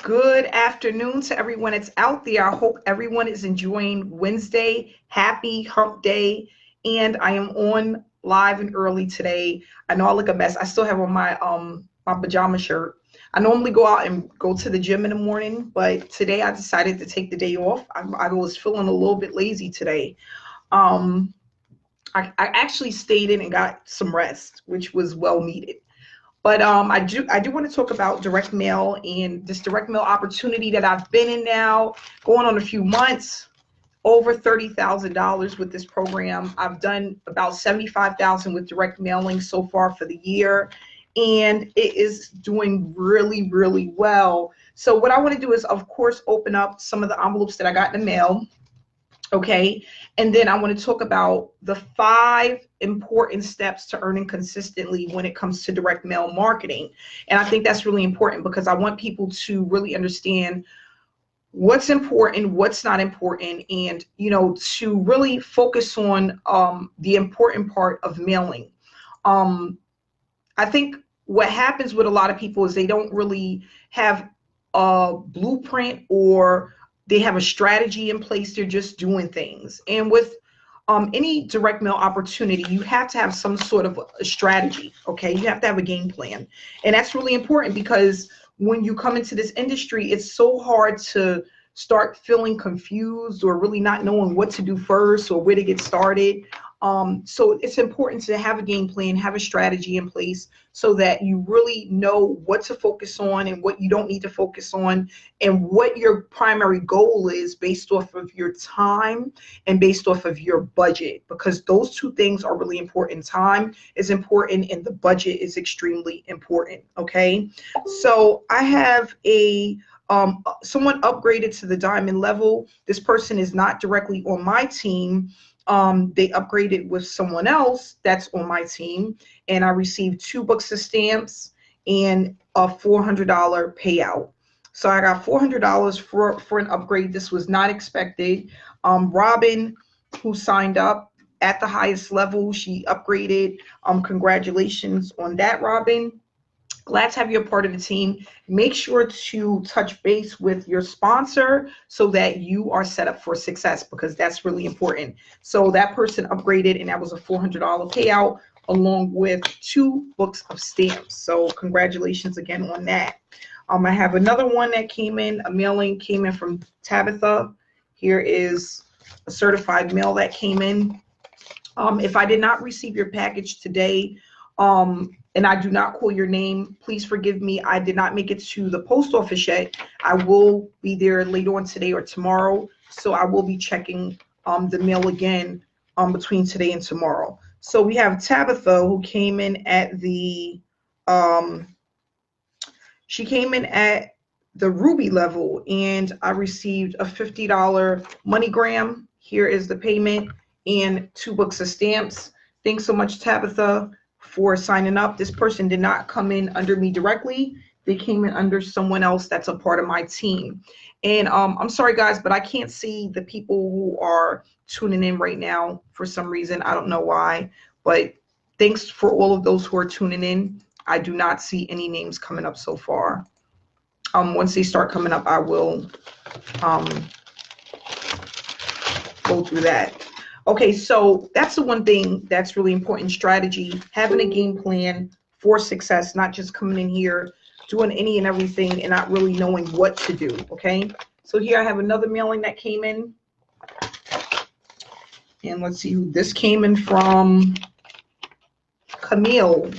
Good afternoon to everyone that's out there. I hope everyone is enjoying Wednesday. Happy hump day. And I am on live and early today. I know I look a mess. I still have on my pajama shirt. I normally go out and go to the gym in the morning, but today I decided to take the day off. I was feeling a little bit lazy today. Um, I actually stayed in and got some rest, which was well needed. But I do want to talk about direct mail and this direct mail opportunity that I've been in now, going on a few months, over $30,000 with this program. I've done about 75,000 with direct mailing so far for the year, and it is doing really, really well. So what I want to do is, of course, open up some of the envelopes that I got in the mail. Okay. And then I want to talk about the 5 important steps to earning consistently when it comes to direct mail marketing. And I think that's really important because I want people to really understand what's important, what's not important, and, to really focus on the important part of mailing. I think what happens with a lot of people is they don't really have a blueprint or they have a strategy in place. They're just doing things. And with any direct mail opportunity, you have to have some sort of a strategy. Okay. You have to have a game plan. And that's really important because when you come into this industry, it's so hard to start feeling confused or really not knowing what to do first or where to get started. So it's important to have a game plan, have a strategy in place so that you really know what to focus on and what you don't need to focus on and what your primary goal is based off of your time and based off of your budget, because those two things are really important. Time is important and the budget is extremely important. Okay. So I have someone upgraded to the diamond level. This person is not directly on my team. They upgraded with someone else that's on my team, and I received 2 books of stamps and a $400 payout. So I got $400 for an upgrade. This was not expected. Robin, who signed up at the highest level, she upgraded. Congratulations on that, Robin. Glad to have you a part of the team. Make sure to touch base with your sponsor so that you are set up for success, because that's really important. So that person upgraded, and that was a $400 payout along with 2 books of stamps. So congratulations again on that. I have another one that came in. A mailing came in from Tabitha. Here is a certified mail that came in. If I did not receive your package today, and I do not call your name, please forgive me. I did not make it to the post office yet. I will be there later on today or tomorrow. So I will be checking the mail again between today and tomorrow. So we have Tabitha, who came in at the Ruby level, and I received a $50 MoneyGram. Here is the payment and 2 books of stamps. Thanks so much, Tabitha, for signing up. This person did not come in under me directly. They came in under someone else that's a part of my team. And I'm sorry, guys, but I can't see the people who are tuning in right now for some reason. I don't know why, but thanks for all of those who are tuning in. I do not see any names coming up so far. Once they start coming up, I will go through that. Okay, so that's the one thing that's really important: strategy, having a game plan for success, not just coming in here, doing any and everything and not really knowing what to do. Okay, so here I have another mailing that came in. And let's see who this came in from. Camille.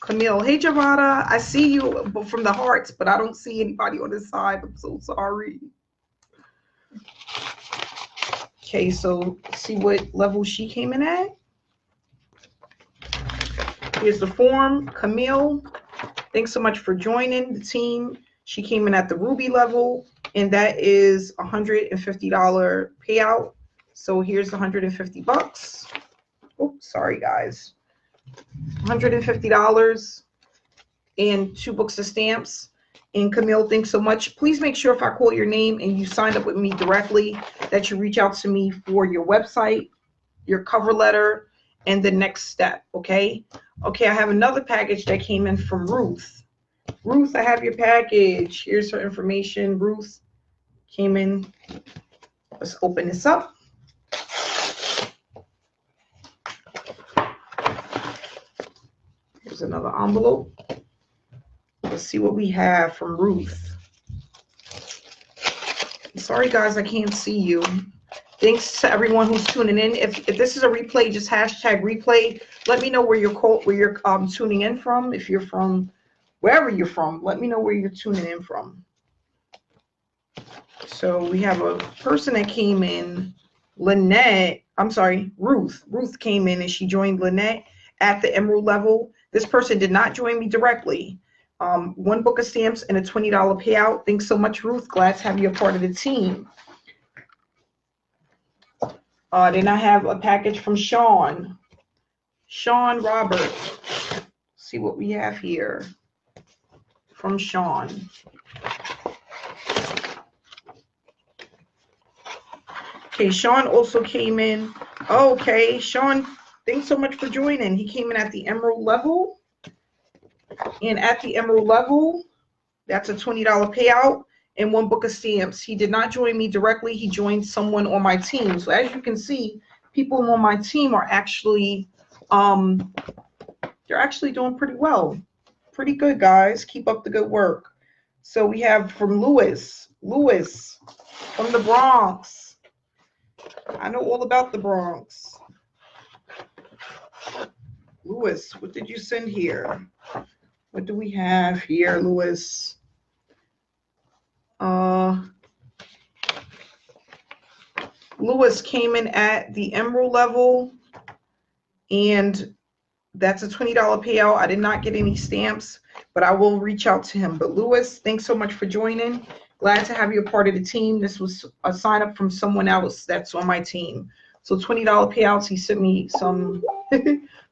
Hey, Javada, I see you from the hearts, but I don't see anybody on this side. I'm so sorry. Okay, so see what level she came in at. Here's the form. Camille, thanks so much for joining the team. She came in at the Ruby level, and that is a $150 payout. So here's the 150 bucks. Oh, sorry, guys. $150 and 2 books of stamps. And Camille, thanks so much. Please make sure if I call your name and you signed up with me directly that you reach out to me for your website, your cover letter, and the next step, okay? Okay, I have another package that came in from Ruth. Ruth, I have your package. Here's her information. Ruth came in. Let's open this up. Here's another envelope. Let's see what we have from Ruth. Sorry, guys, I can't see you. Thanks to everyone who's tuning in. If this is a replay, just hashtag replay. Let me know where you're tuning in from. If you're from wherever you're from, let me know where you're tuning in from. So we have a person that came in, Ruth. Ruth came in and she joined Lynette at the Emerald level. This person did not join me directly. 1 book of stamps and a $20 payout. Thanks so much, Ruth. Glad to have you a part of the team. Then I have a package from Sean Robert. See what we have here from Sean. Okay, Sean also came in. Okay, Sean, thanks so much for joining. He came in at the Emerald level. And at the Emerald level, that's a $20 payout and 1 book of stamps. He did not join me directly. He joined someone on my team. So as you can see, people on my team are actually, they're actually doing pretty well. Pretty good, guys. Keep up the good work. So we have from Lewis from the Bronx. I know all about the Bronx. Lewis, what did you send here? What do we have here, Lewis? Lewis came in at the Emerald level, and that's a $20 payout. I did not get any stamps, but I will reach out to him. But Lewis, thanks so much for joining. Glad to have you a part of the team. This was a sign up from someone else that's on my team. So $20 payouts. He sent me some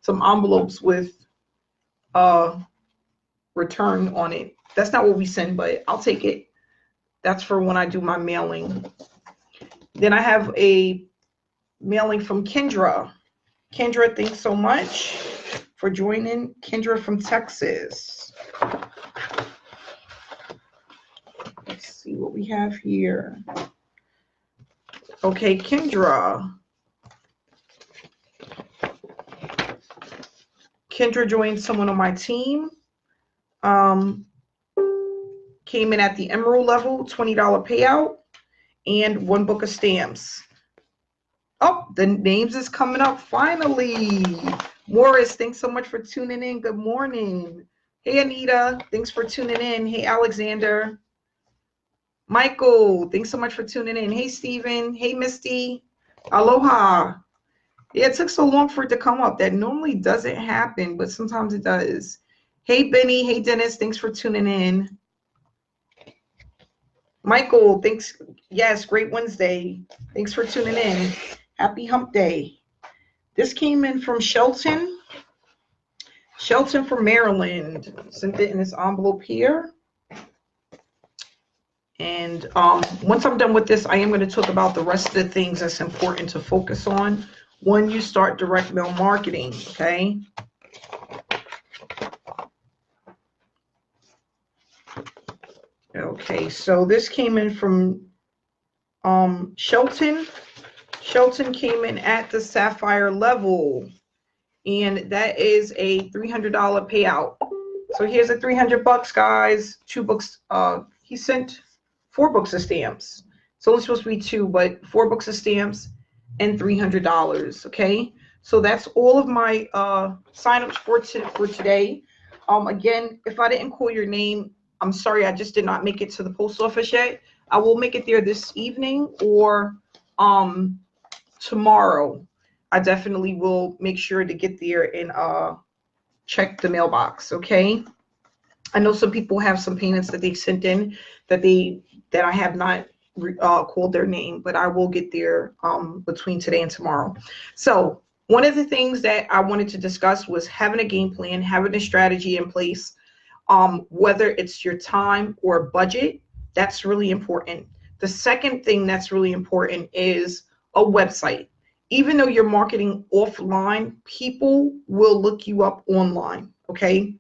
some envelopes with return on it. That's not what we send, but I'll take it. That's for when I do my mailing. Then I have a mailing from Kendra. Kendra, thanks so much for joining. Kendra from Texas. Let's see what we have here. Okay, Kendra. Kendra joined someone on my team. Came in at the Emerald level, $20 payout, and 1 book of stamps. Oh, the names is coming up finally. Morris, thanks so much for tuning in. Good morning. Hey, Anita, thanks for tuning in. Hey, Alexander. Michael, thanks so much for tuning in. Hey, Stephen. Hey, Misty. Aloha. Yeah, it took so long for it to come up. That normally doesn't happen, but sometimes it does. Hey, Benny. Hey, Dennis. Thanks for tuning in. Michael, thanks. Yes, great Wednesday. Thanks for tuning in. Happy hump day. This came in from Shelton. Shelton from Maryland. Sent it in this envelope here. And once I'm done with this, I am going to talk about the rest of the things that's important to focus on when you start direct mail marketing, okay? Okay, so this came in from Shelton. Shelton came in at the Sapphire level, and that is a $300 payout. So here's a $300, guys. 2 books. He sent 4 books of stamps. It's only supposed to be 2, but 4 books of stamps and $300. Okay, so that's all of my signups for today. Again, if I didn't call your name, I'm sorry, I just did not make it to the post office yet. I will make it there this evening or tomorrow. I definitely will make sure to get there and check the mailbox, okay? I know some people have some payments that they sent in that I have not called their name, but I will get there between today and tomorrow. So one of the things that I wanted to discuss was having a game plan, having a strategy in place. Whether it's your time or budget, that's really important. The second thing that's really important is a website. Even though you're marketing offline, people will look you up online, okay?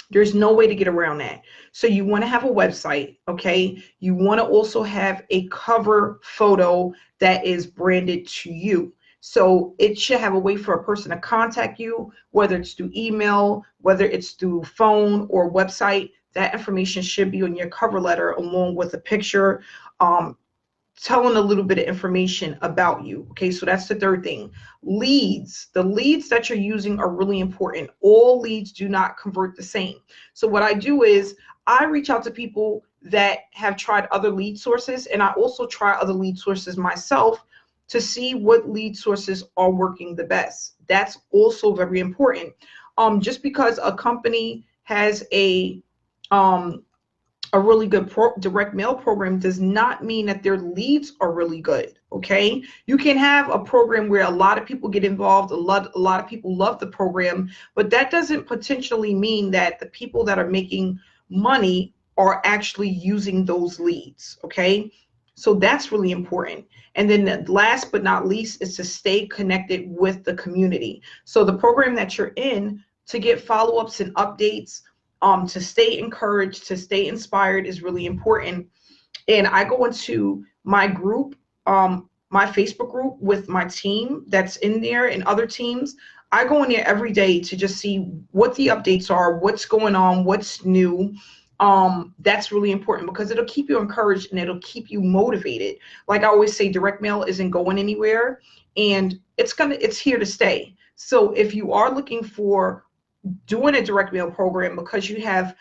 There's no way to get around that. So you want to have a website, okay? You want to also have a cover photo that is branded to you. So it should have a way for a person to contact you, whether it's through email, whether it's through phone or website. That information should be on your cover letter along with a picture, telling a little bit of information about you. Okay, so that's the third thing. Leads. The leads that you're using are really important. All leads do not convert the same. So what I do is I reach out to people that have tried other lead sources, and I also try other lead sources myself to see what lead sources are working the best. That's also very important. Just because a company has a really good direct mail program does not mean that their leads are really good. Okay, you can have a program where a lot of people get involved, a lot of people love the program, but that doesn't potentially mean that the people that are making money are actually using those leads. Okay, so that's really important. And then the last but not least is to stay connected with the community. So the program that you're in, to get follow-ups and updates, to stay encouraged, to stay inspired is really important. And I go into my group, my Facebook group with my team that's in there and other teams. I go in there every day to just see what the updates are, what's going on, what's new. That's really important because it'll keep you encouraged and it'll keep you motivated. Like I always say, direct mail isn't going anywhere, and it's here to stay. So if you are looking for doing a direct mail program because you have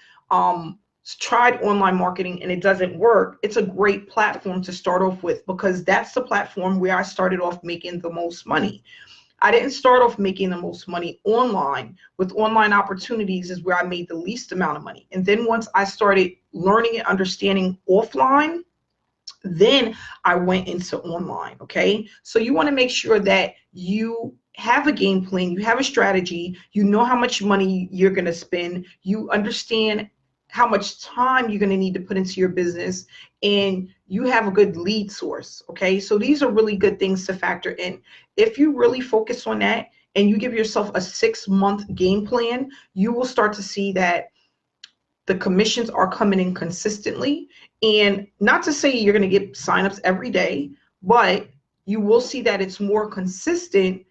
tried online marketing and it doesn't work, it's a great platform to start off with, because that's the platform where I started off making the most money. I didn't start off making the most money online. With online opportunities is where I made the least amount of money. And then once I started learning and understanding offline, then I went into online. Okay, so you want to make sure that you have a game plan, you have a strategy, you know how much money you're going to spend, you understand how much time you're going to need to put into your business, and you have a good lead source. Okay, so these are really good things to factor in. If you really focus on that and you give yourself a 6-month game plan, you will start to see that the commissions are coming in consistently. And not to say you're going to get signups every day, but you will see that it's more consistent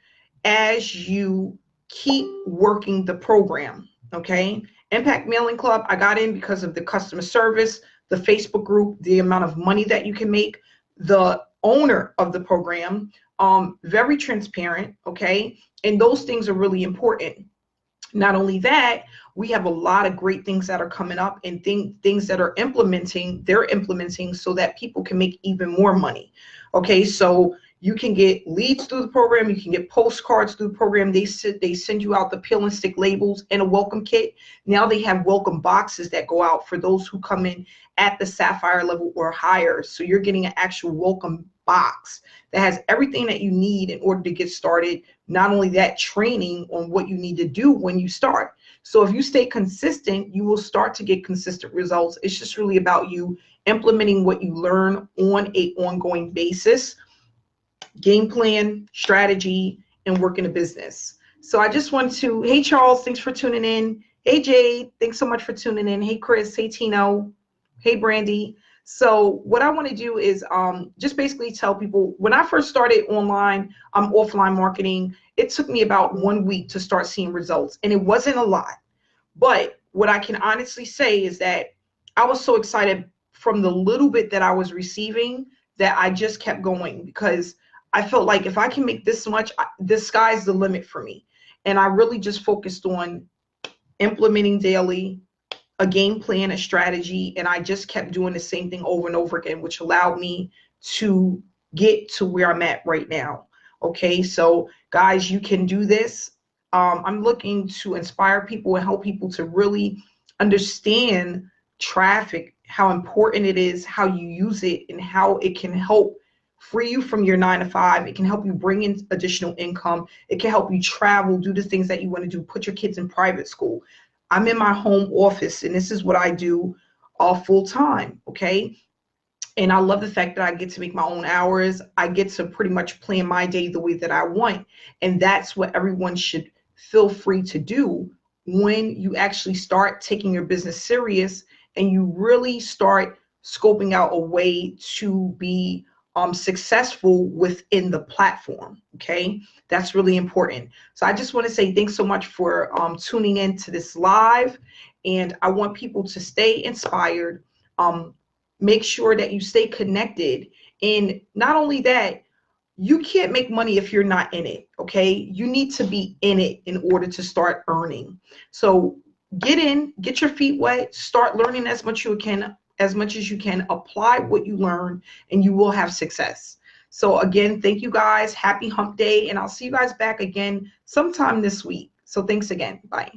as you keep working the program. Okay, Impact Mailing Club, I got in because of the customer service, the Facebook group, the amount of money that you can make, the owner of the program, very transparent. Okay, and those things are really important. Not only that, we have a lot of great things that are coming up, and things that they're implementing so that people can make even more money. Okay, so you can get leads through the program, you can get postcards through the program. They send you out the peel and stick labels and a welcome kit. Now they have welcome boxes that go out for those who come in at the sapphire level or higher. So you're getting an actual welcome box that has everything that you need in order to get started. Not only that, training on what you need to do when you start. So if you stay consistent, you will start to get consistent results. It's just really about you implementing what you learn on an ongoing basis, game plan, strategy, and working a business. So I just want to, hey Charles, thanks for tuning in. Hey Jade, thanks so much for tuning in. Hey Chris, hey Tino, hey Brandy. So what I want to do is just basically tell people, when I first started online, offline marketing, it took me about 1 week to start seeing results, and it wasn't a lot. But what I can honestly say is that I was so excited from the little bit that I was receiving that I just kept going, because I felt like if I can make this much, the sky's the limit for me. And I really just focused on implementing daily a game plan, a strategy, and I just kept doing the same thing over and over again, which allowed me to get to where I'm at right now. Okay, so guys, you can do this. I'm looking to inspire people and help people to really understand traffic, how important it is, how you use it, and how it can help free you from your 9 to 5. It can help you bring in additional income. It can help you travel, do the things that you want to do, put your kids in private school. I'm in my home office, and this is what I do full time. Okay, and I love the fact that I get to make my own hours. I get to pretty much plan my day the way that I want, and that's what everyone should feel free to do when you actually start taking your business serious and you really start scoping out a way to be successful within the platform. Okay, that's really important. So I just want to say thanks so much for tuning in to this live, and I want people to stay inspired. Make sure that you stay connected, and not only that, you can't make money if you're not in it. Okay, you need to be in it in order to start earning. So get in, get your feet wet, start learning as much as you can, apply what you learn, and you will have success. So again, thank you guys. Happy hump day, and I'll see you guys back again sometime this week. So thanks again. Bye.